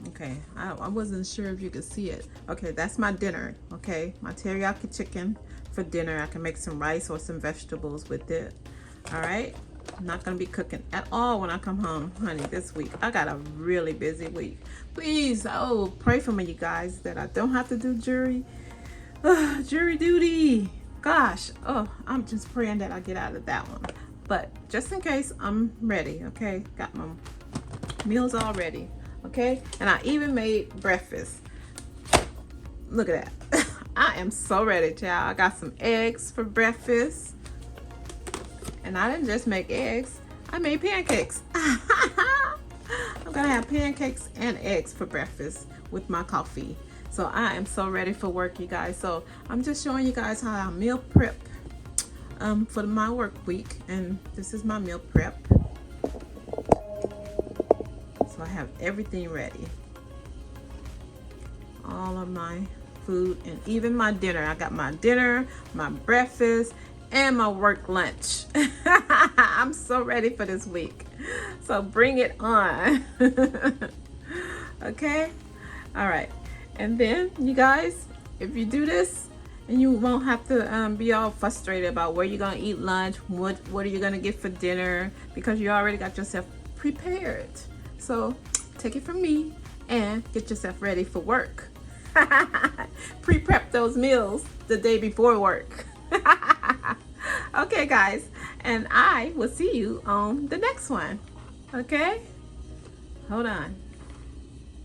Okay, I wasn't sure if you could see it. Okay, that's my dinner. Okay, my teriyaki chicken for dinner. I can make some rice or some vegetables with it. All right, I'm not gonna be cooking at all when I come home, honey, this week. I got a really busy week. Please, oh, pray for me, you guys, that I don't have to do jury duty. Gosh, oh, I'm just praying that I get out of that one. But just in case, I'm ready, okay? Got my meals all ready, okay? And I even made breakfast. Look at that. I am so ready, child. I got some eggs for breakfast. And I didn't just make eggs, I made pancakes. I'm gonna have pancakes and eggs for breakfast with my coffee. So I am so ready for work, you guys. So I'm just showing you guys how I meal prep for my work week. And this is my meal prep. So I have everything ready. All of my food and even my dinner. I got my dinner, my breakfast, and my work lunch. I'm so ready for this week. So bring it on. Okay? All right. And then you guys, if you do this, and you won't have to be all frustrated about where you're gonna eat lunch, what are you gonna get for dinner, because you already got yourself prepared. So take it from me and get yourself ready for work. Pre-prep those meals the day before work. Okay, guys, and I will see you on the next one. Okay, hold on.